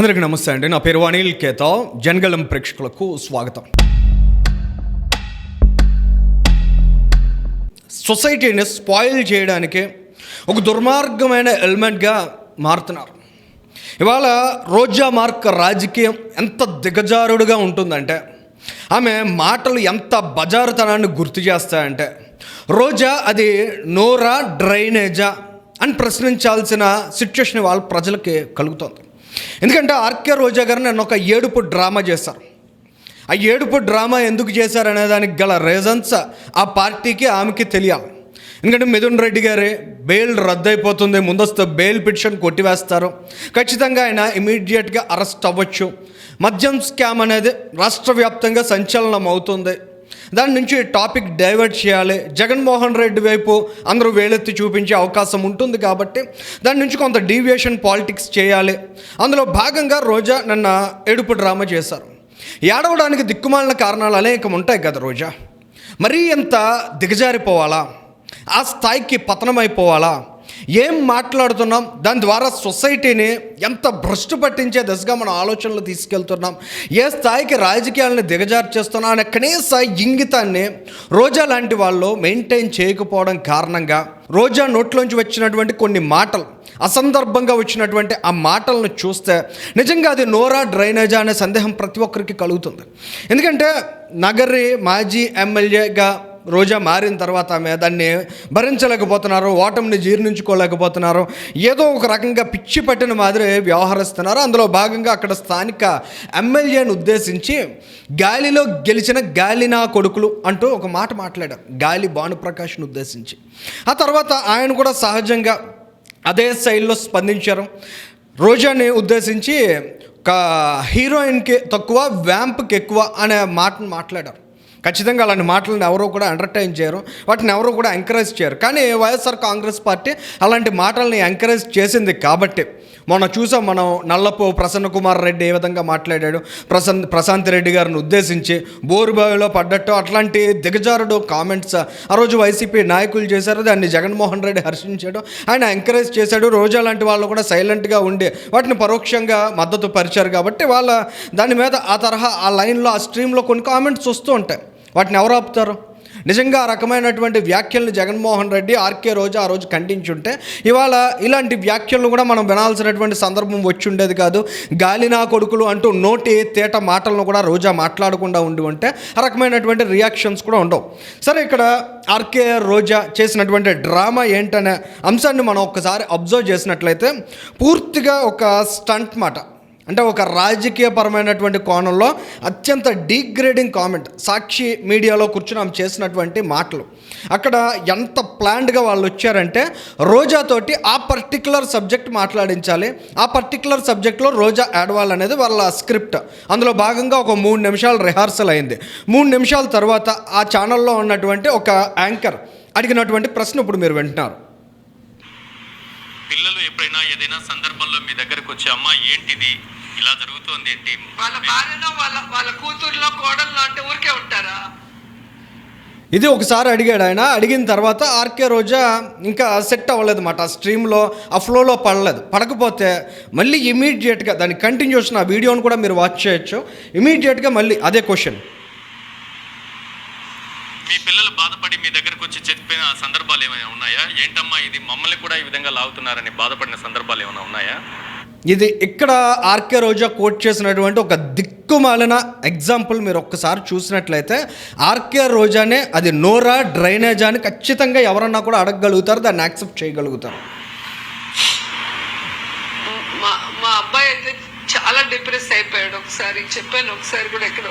అందరికీ నమస్తే అండి. నా పేరు అనిల్ కేతా. జనగళం ప్రేక్షకులకు స్వాగతం. సొసైటీని స్పాయిల్ చేయడానికి ఒక దుర్మార్గమైన ఎలిమెంట్గా మారుతున్నారు. ఇవాళ రోజా మార్క్ రాజకీయం ఎంత దిగజారుడుగా ఉంటుందంటే, ఆమె మాటలు ఎంత బజారుతనాన్ని గుర్తు చేస్తాయంటే, రోజా అది నోరా డ్రైనేజా అని ప్రశ్నించాల్సిన సిచ్యువేషన్ వాళ్ళ ప్రజలకి కలుగుతుంది. ఎందుకంటే ఆర్కే రోజా గారు నన్ను ఒక ఏడుపు డ్రామా చేశారు. ఆ ఏడుపు డ్రామా ఎందుకు చేశారనే దానికి గల రీజన్స్ ఆ పార్టీకి ఆమెకి తెలియాలి. ఎందుకంటే మిథున్ రెడ్డి గారి బెయిల్ రద్దయిపోతుంది, ముందస్తు బెయిల్ పిటిషన్ కొట్టివేస్తారు, ఖచ్చితంగా ఆయన ఇమీడియట్గా అరెస్ట్ అవ్వచ్చు. మద్యం స్కామ్ అనేది రాష్ట్ర వ్యాప్తంగా సంచలనం అవుతుంది. దాని నుంచి టాపిక్ డైవర్ట్ చేయాలి, జగన్మోహన్ రెడ్డి వైపు అందరూ వేలెత్తి చూపించే అవకాశం ఉంటుంది కాబట్టి దాని నుంచి కొంత డీవియేషన్ పాలిటిక్స్ చేయాలి. అందులో భాగంగా రోజా నిన్న ఏడుపు డ్రామా చేశారు. ఏడవడానికి దిక్కుమాలిన కారణాలు అనేకం ఉంటాయి కదా. రోజా మరీ ఎంత దిగజారిపోవాలా, ఆ స్థాయికి పతనమైపోవాలా, ఏం మాట్లాడుతున్నాం, దాని ద్వారా సొసైటీని ఎంత భ్రష్టు పట్టించే దశగా మనం ఆలోచనలు తీసుకెళ్తున్నాం, ఏ స్థాయికి రాజకీయాలను దిగజార్చేస్తున్నాం అనే కనీస ఇంగితాన్ని రోజా లాంటి వాళ్ళు మెయింటైన్ చేయకపోవడం కారణంగా రోజా నోట్లోంచి వచ్చినటువంటి కొన్ని మాటలు, అసందర్భంగా వచ్చినటువంటి ఆ మాటలను చూస్తే నిజంగా అది నోరా డ్రైనేజా అనే సందేహం ప్రతి ఒక్కరికి కలుగుతుంది. ఎందుకంటే నగరి మాజీ ఎమ్మెల్యేగా రోజా మారిన తర్వాత ఆమె దాన్ని భరించలేకపోతున్నారు, ఓటమిని జీర్ణించుకోలేకపోతున్నారు, ఏదో ఒక రకంగా పిచ్చి పట్టిన మాదిరి వ్యవహరిస్తున్నారు. అందులో భాగంగా అక్కడ స్థానిక ఎమ్మెల్యేని ఉద్దేశించి గాలిలో గెలిచిన గాలి నా కొడుకులు అంటూ ఒక మాట మాట్లాడారు, గాలి భానుప్రకాష్ను ఉద్దేశించి. ఆ తర్వాత ఆయన కూడా సహజంగా అదే శైలిలో స్పందించారు. రోజాని ఉద్దేశించి ఒక హీరోయిన్కి తక్కువ వ్యాంప్కి ఎక్కువ అనే మాటను మాట్లాడారు. ఖచ్చితంగా అలాంటి మాటలను ఎవరూ కూడా ఎంటర్టైన్ చేయరు, వాటిని ఎవరూ కూడా ఎంకరేజ్ చేయరు. కానీ వైఎస్ఆర్ కాంగ్రెస్ పార్టీ అలాంటి మాటల్ని ఎంకరేజ్ చేసింది కాబట్టి మొన్న చూసాం మనం, నల్లపు ప్రసన్న కుమార్ రెడ్డి ఏ విధంగా మాట్లాడాడు, ప్రశాంత్ రెడ్డి గారిని ఉద్దేశించి బోరుబావిలో పడ్డట్టు అట్లాంటి దిగజారుడు కామెంట్స్ ఆ రోజు వైసీపీ నాయకులు చేశారు. దాన్ని జగన్మోహన్ రెడ్డి హర్షించాడు, ఆయన ఎంకరేజ్ చేశాడు. రోజా లాంటి వాళ్ళు కూడా సైలెంట్గా ఉండి వాటిని పరోక్షంగా మద్దతు పరిచారు. కాబట్టి వాళ్ళ దాని మీద ఆ తరహా ఆ లైన్లో ఆ స్ట్రీమ్లో కొన్ని కామెంట్స్ వస్తూ ఉంటాయి, వాటిని ఎవరు ఆపుతారు? నిజంగా ఆ రకమైనటువంటి వ్యాఖ్యలను జగన్మోహన్ రెడ్డి, ఆర్కే రోజా ఆ రోజు ఖండించుంటే ఇవాళ ఇలాంటి వ్యాఖ్యలను కూడా మనం వినాల్సినటువంటి సందర్భం వచ్చి ఉండేది కాదు. గాలి నా కొడుకులు అంటూ నోటి తేట మాటలను కూడా రోజా మాట్లాడకుండా ఉండి ఉంటే ఆ రకమైనటువంటి రియాక్షన్స్ కూడా ఉండవు. సరే, ఇక్కడ ఆర్కే రోజా చేసినటువంటి డ్రామా ఏంటనే అంశాన్ని మనం ఒక్కసారి అబ్జర్వ్ చేసినట్లయితే పూర్తిగా ఒక స్టంట్ మాట, అంటే ఒక రాజకీయపరమైనటువంటి కోణంలో అత్యంత డీగ్రేడింగ్ కామెంట్. సాక్షి మీడియాలో కూర్చుని ఆమె చేసినటువంటి మాటలు అక్కడ ఎంత ప్లాన్డ్గా వాళ్ళు వచ్చారంటే, రోజాతోటి ఆ పర్టికులర్ సబ్జెక్ట్ మాట్లాడించాలి, ఆ పర్టికులర్ సబ్జెక్ట్లో రోజా ఏడవాలనేది వాళ్ళ స్క్రిప్ట్. అందులో భాగంగా ఒక 3 నిమిషాలు రిహార్సల్ అయింది. 3 నిమిషాల తర్వాత ఆ ఛానల్లో ఉన్నటువంటి ఒక యాంకర్ అడిగినటువంటి ప్రశ్న ఇప్పుడు మీరు వింటున్నారు. పిల్లలు ఎప్పుడైనా ఏదైనా సందర్భంలో మీ దగ్గరకు వచ్చి అమ్మా ఏంటిది ఇలా జరుగుతోంది ఏంటి, వాళ్ళ భార్యలో వాళ్ళ కూతురులో కోడల్లో అంటే ఊరికే ఉంటారా? ఇది ఒకసారి అడిగాడు ఆయన. అడిగిన తర్వాత ఆర్కే రోజా ఇంకా సెట్ అవ్వలేదు మాట, ఆ స్ట్రీమ్లో ఆ ఫ్లోలో పడకపోతే మళ్ళీ ఇమీడియట్గా దాని కంటిన్యూషన్ ఆ వీడియోని కూడా మీరు వాచ్ చేయొచ్చు. ఇమీడియట్గా మళ్ళీ అదే క్వశ్చన్, మీ పిల్లలు బాధపడి మీ దగ్గరకు వచ్చి చెప్పిన సందర్భాలు ఏమైనా ఉన్నాయా? ఏంటమ్మా ఇది, మమ్మల్ని కూడా ఈ విధంగా లాగుతున్నారని బాధపడిన సందర్భాలు ఏమైనా ఉన్నాయా? ఇది ఇక్కడ ఆర్కే రోజా కోట్ చేసినటువంటి ఒక దిక్కుమాలిన ఎగ్జాంపుల్. మీరు ఒక్కసారి చూసినట్లయితే ఆర్కే రోజానే అది నోరా డ్రైనేజా అని ఖచ్చితంగా ఎవరన్నా కూడా అడగగలుగుతారు, దాన్ని యాక్సెప్ట్ చేయగలుగుతారు. మా అబ్బాయి అయితే చాలా డిప్రెస్ అయిపోయాడు. ఒకసారి చెప్పాను, ఒకసారి కూడా ఎక్కడ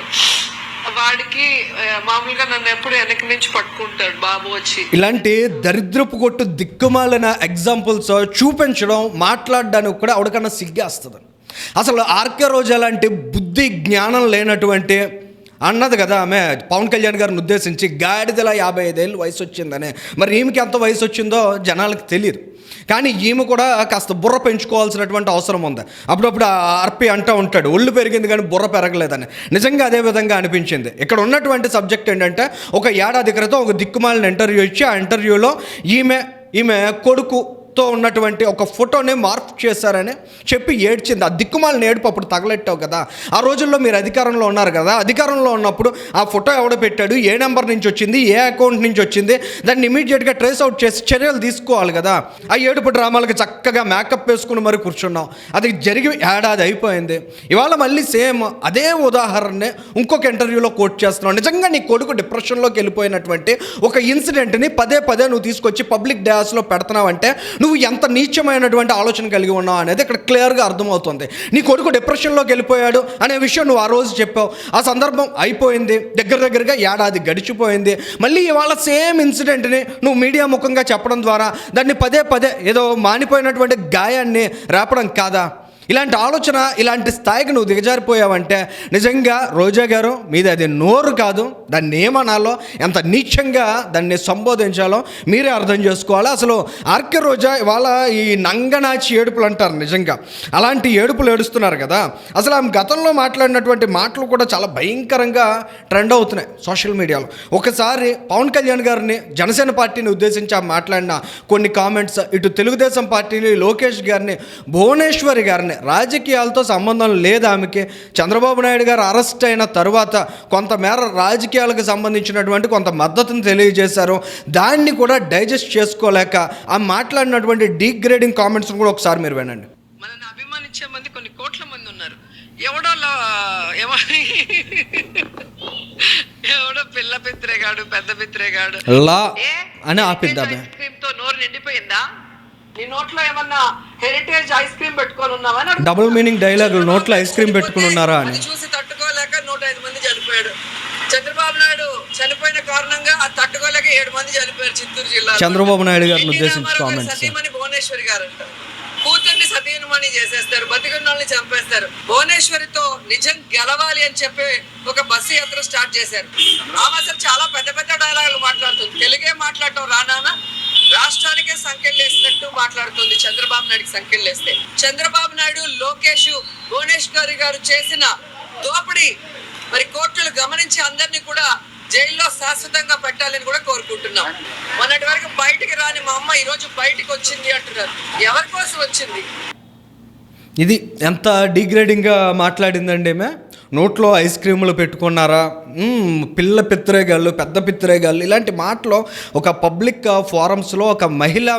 వాడికి మామూలుగా నన్ను ఎప్పుడు వెనక నుంచి పట్టుకుంటాడు బాబు వచ్చి. ఇలాంటి దరిద్రపు కొట్టు దిక్కుమాలిన ఎగ్జాంపుల్స్ చూపించడం, మాట్లాడడానికి కూడా ఎవరికన్నా సిగ్గేస్తుంది. అసలు ఆర్కే రోజా లాంటి బుద్ధి జ్ఞానం లేనటువంటి అన్నది కదా ఆమె పవన్ కళ్యాణ్ గారిని ఉద్దేశించి, గాడిదలా 55 ఏళ్ళు వయసు వచ్చిందనే. మరి ఈమెకి ఎంత వయసు వచ్చిందో జనాలకు తెలియదు, కానీ ఈమె కూడా కాస్త బుర్ర పెంచుకోవాల్సినటువంటి అవసరం ఉంది. అప్పుడప్పుడు ఆర్పి అంటూ ఉంటాడు, ఒళ్ళు పెరిగింది కానీ బుర్ర పెరగలేదని. నిజంగా అదే విధంగా అనిపించింది. ఇక్కడ ఉన్నటువంటి సబ్జెక్ట్ ఏంటంటే, ఒక ఏడాది క్రితం ఒక దిక్కుమాలిన ఇంటర్వ్యూ ఇచ్చి ఆ ఇంటర్వ్యూలో ఈమె కొడుకు తో ఉన్నటువంటి ఒక ఫోటోని మార్క్ చేశారని చెప్పి ఏడ్చింది. ఆ దిక్కుమాలిన ఏడుపు అప్పుడు తగలెట్టావు కదా. ఆ రోజుల్లో మీరు అధికారంలో ఉన్నారు కదా. అధికారంలో ఉన్నప్పుడు ఆ ఫోటో ఎవడో పెట్టాడు, ఏ నెంబర్ నుంచి వచ్చింది, ఏ అకౌంట్ నుంచి వచ్చింది, దాన్ని ఇమీడియట్గా ట్రేస్ అవుట్ చేసి చర్యలు తీసుకోవాలి కదా. ఆ ఏడుపు డ్రామాలకు చక్కగా మేకప్ వేసుకుని మరి కూర్చున్నాం. అది జరిగి ఏడాది అయిపోయింది. ఇవాళ మళ్ళీ సేమ్ అదే ఉదాహరణనే ఇంకొక ఇంటర్వ్యూలో కోట్ చేస్తున్నావు. నిజంగా నీ కొడుకు డిప్రెషన్లోకి వెళ్ళిపోయినటువంటి ఒక ఇన్సిడెంట్ని పదే పదే నువ్వు తీసుకొచ్చి పబ్లిక్ డయాస్లో పెడుతున్నావంటే నువ్వు ఎంత నీచమైనటువంటి ఆలోచన కలిగి ఉన్నావు అనేది ఇక్కడ క్లియర్గా అర్థమవుతుంది. నీ కొడుకు డిప్రెషన్లోకి వెళ్ళిపోయాడు అనే విషయం నువ్వు ఆ రోజు చెప్పావు. ఆ సందర్భం అయిపోయింది, దగ్గరగా ఏడాది గడిచిపోయింది. మళ్ళీ ఇవాళ సేమ్ ఇన్సిడెంట్ని నువ్వు మీడియా ముఖంగా చెప్పడం ద్వారా దాన్ని పదే పదే ఏదో మానిపోయినటువంటి గాయాన్ని రేపడం కాదా? ఇలాంటి ఆలోచన, ఇలాంటి స్థాయికి నువ్వు దిగజారిపోయావంటే నిజంగా రోజా గారు మీది అది నోరు కాదు. దాన్ని ఏమనాలో, ఎంత నీచంగా దాన్ని సంబోధించాలో మీరే అర్థం చేసుకోవాలి. అసలు ఆర్కే రోజా ఇవాళ ఈ నంగనాచి ఏడుపులు అంటారు, నిజంగా అలాంటి ఏడుపులు ఏడుస్తున్నారు కదా. అసలు ఆమె గతంలో మాట్లాడినటువంటి మాటలు కూడా చాలా భయంకరంగా ట్రెండ్ అవుతున్నాయి సోషల్ మీడియాలో. ఒకసారి పవన్ కళ్యాణ్ గారిని, జనసేన పార్టీని ఉద్దేశించి ఆమె మాట్లాడిన కొన్ని కామెంట్స్, ఇటు తెలుగుదేశం పార్టీని లోకేష్ గారిని, భువనేశ్వరి గారిని, రాజకీయాలతో సంబంధం లేదు ఆమెకి. చంద్రబాబు నాయుడు గారు అరెస్ట్ అయిన తరువాత కొంతమేర రాజకీయాలకు సంబంధించినటువంటి కొంత మద్దతును తెలియజేశారు. దాన్ని కూడా డైజెస్ట్ చేసుకోలేక ఆ మాట్లాడినటువంటి డీగ్రేడింగ్ కామెంట్స్ కూడా ఒకసారి మీరు వినండి. మనల్ని అభిమానించే మంది కొన్ని కోట్ల మంది ఉన్నారు. ఎవడో పిల్ల పిత్రేగాడు, పెద్ద పిత్రేగాడు లా అని ఆపిద్దాం. తో నోరు నిండిపోయిందా? నీ నోట్లో ఏమన్నా హెరిటేజ్ ఐస్ క్రీమ్ పెట్టుకొని ఉన్నావా? డబుల్ మీనింగ్ డైలాగులు, నోట్లో ఐస్ క్రీమ్ పెట్టుకుని ఉన్నారా అని చూసి తట్టుకోలేక 105 మంది చనిపోయాడు. చంద్రబాబు నాయుడు చనిపోయిన కారణంగా ఆ తట్టుకోలేక 7 మంది చనిపోయారు చిత్తూరు జిల్లా. చంద్రబాబు నాయుడు గారిని ఉద్దేశించి కామెంట్స్. సతీమణి భువనేశ్వరి గారు అంటారు, కూతుర్ని సతీమణి చేసేస్తారు, బతికున్నోళ్ళని చంపేస్తారు. భువనేశ్వరితో నిజం గెలవాలి అని చెప్పి ఒక బస్సు యాత్ర స్టార్ట్ చేశారు. ఆమె అసలు చాలా పెద్ద పెద్ద డైలాగులు మాట్లాడుతుంది. తెలుగే మాట్లాడటం రానా? రాష్ట్రానికే సంఖ్యలేసినట్టు మాట్లాడుతుంది. చంద్రబాబు నాయుడికి సంఖ్యలేస్తే చంద్రబాబు నాయుడు, లోకేష్, భువనేశ్వరి గారు చేసిన దోపిడీ మరి కోర్టులు గమనించి అందరినీ కూడా జైల్లో శాశ్వతంగా పెట్టాలని కూడా కోరుకుంటున్నాం. మొన్నటి వరకు బయటికి రాని మా అమ్మ ఈరోజు బయటికి వచ్చింది అంటున్నారు. ఎవరి కోసం వచ్చింది? ఇది ఎంత డిగ్రేడింగ్గా మాట్లాడిందండి. ఏమే నోట్లో ఐస్ క్రీములు పెట్టుకున్నారా, పిల్ల పిత్రేగాళ్ళు, పెద్ద పిత్రేగాళ్ళు, ఇలాంటి మాటలు ఒక పబ్లిక్ ఫోరమ్స్లో ఒక మహిళా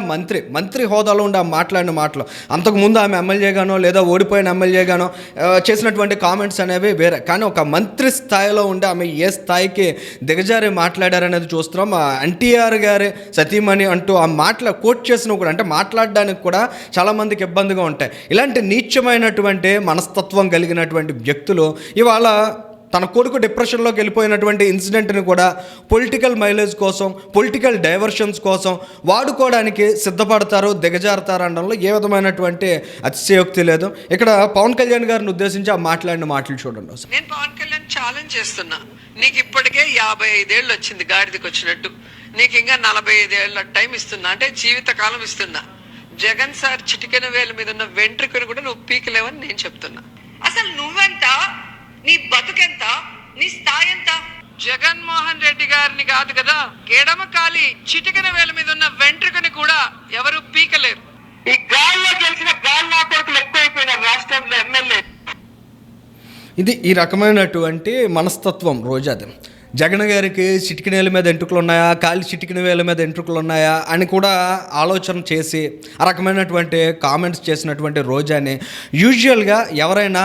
మంత్రి హోదాలో ఉండి ఆమె మాట్లాడిన మాటలు. అంతకుముందు ఆమె ఎమ్మెల్యేగానో లేదా ఓడిపోయిన ఎమ్మెల్యేగానో చేసినటువంటి కామెంట్స్ అనేవి వేరే. కానీ ఒక మంత్రి స్థాయిలో ఉండి ఆమె ఏ స్థాయికి దిగజారి మాట్లాడారనేది చూస్తున్నాం. ఎన్టీఆర్ గారి సతీమణి అంటూ ఆ మాటలు కోట్ చేసినా కూడా, అంటే మాట్లాడడానికి కూడా చాలామందికి ఇబ్బందిగా ఉంటాయి. ఇలాంటి నీచమైనటువంటి మనస్తత్వం కలిగినటువంటి వ్యక్తులు ఇవాళ తన కొడుకు డిప్రెషన్లోకి వెళ్ళిపోయినటువంటి ఇన్సిడెంట్ని కూడా పొలిటికల్ మైలేజ్ కోసం, పొలిటికల్ డైవర్షన్స్ కోసం వాడుకోవడానికి సిద్ధపడతారు, దిగజారుతారు అనడంలో ఏ విధమైనటువంటి అతిశయోక్తి లేదు. ఇక్కడ పవన్ కళ్యాణ్ గారిని ఉద్దేశించి ఆ మాట్లాడిన మాటలు చూడండి. నేను పవన్ కళ్యాణ్ ఛాలెంజ్ చేస్తున్నా. నీకు ఇప్పటికే 55 ఏళ్ళు వచ్చింది గాడిదకి వచ్చినట్టు. నీకు ఇంకా 45 ఏళ్ళ టైం ఇస్తున్నా, అంటే జీవితకాలం ఇస్తున్నా. జగన్ సార్ చిటికెన వేల మీద ఉన్న వెంట్రుకను కూడా నువ్వు పీకలేవని నేను చెప్తున్నా. అసలు నువ్వెంత, నీ బతుకెంత, నీ స్థాయి ఎంత? జగన్మోహన్ రెడ్డి గారిని కాదు కదా, ఎడమ కాలి చిటికెన వేల మీద ఉన్న వెంట్రుకని కూడా ఎవరు పీకలేరు. ఈ గాల్లో గెలిచిన గాల్లో కొడుకులు ఎక్కువైపోయినారు రాష్ట్రంలో ఎమ్మెల్యే. ఇది ఈ రకమైనటువంటి మనస్తత్వం రోజాది. జగన్ గారికి చిటికినేల మీద ఎంట్రుకలు ఉన్నాయా, కాలి చిటికిన వేల మీద ఎంట్రుకలు ఉన్నాయా అని కూడా ఆలోచన చేసి ఆ రకమైనటువంటి కామెంట్స్ చేసినటువంటి రోజాని యూజువల్గా ఎవరైనా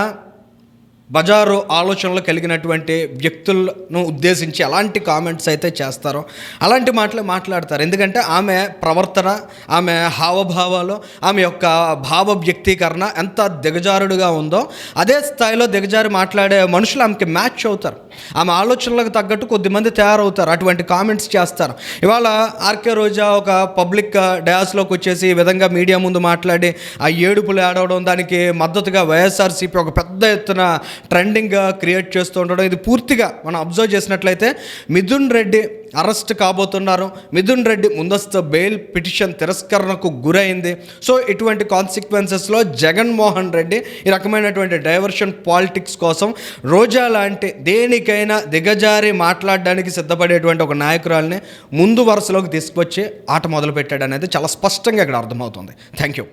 బజారు ఆలోచనలు కలిగినటువంటి వ్యక్తులను ఉద్దేశించి అలాంటి కామెంట్స్ అయితే చేస్తారో అలాంటి మాటలే మాట్లాడతారు. ఎందుకంటే ఆమె ప్రవర్తన, ఆమె హావభావాలు, ఆమె యొక్క భావ వ్యక్తీకరణ ఎంత దిగజారుడుగా ఉందో అదే స్థాయిలో దిగజారి మాట్లాడే మనుషులు ఆమెకి మ్యాచ్ అవుతారు. ఆమె ఆలోచనలకు తగ్గట్టు కొద్దిమంది తయారవుతారు, అటువంటి కామెంట్స్ చేస్తారు. ఇవాళ ఆర్కే రోజా ఒక పబ్లిక్ డయాస్లోకి వచ్చేసి ఈ విధంగా మీడియా ముందు మాట్లాడి ఆ ఏడుపులు ఏడవడం, దానికి మద్దతుగా వైఎస్ఆర్సీపీ ఒక పెద్ద ఎత్తున ట్రెండింగ్గా క్రియేట్ చేస్తూ ఉండడం, ఇది పూర్తిగా మనం అబ్జర్వ్ చేసినట్లయితే మిథున్ రెడ్డి అరెస్ట్ కాబోతున్నారు. మిథున్ రెడ్డి ముందస్తు బెయిల్ పిటిషన్ తిరస్కరణకు గురైంది. సో ఇటువంటి కాన్సిక్వెన్సెస్లో జగన్మోహన్ రెడ్డి ఈ రకమైనటువంటి డైవర్షన్ పాలిటిక్స్ కోసం రోజా లాంటి దేనికైనా దిగజారి మాట్లాడడానికి సిద్ధపడేటువంటి ఒక నాయకురాల్ని ముందు వరుసలోకి తీసుకొచ్చి ఆట మొదలుపెట్టాడు అనేది చాలా స్పష్టంగా ఇక్కడ అర్థమవుతుంది. Thank you.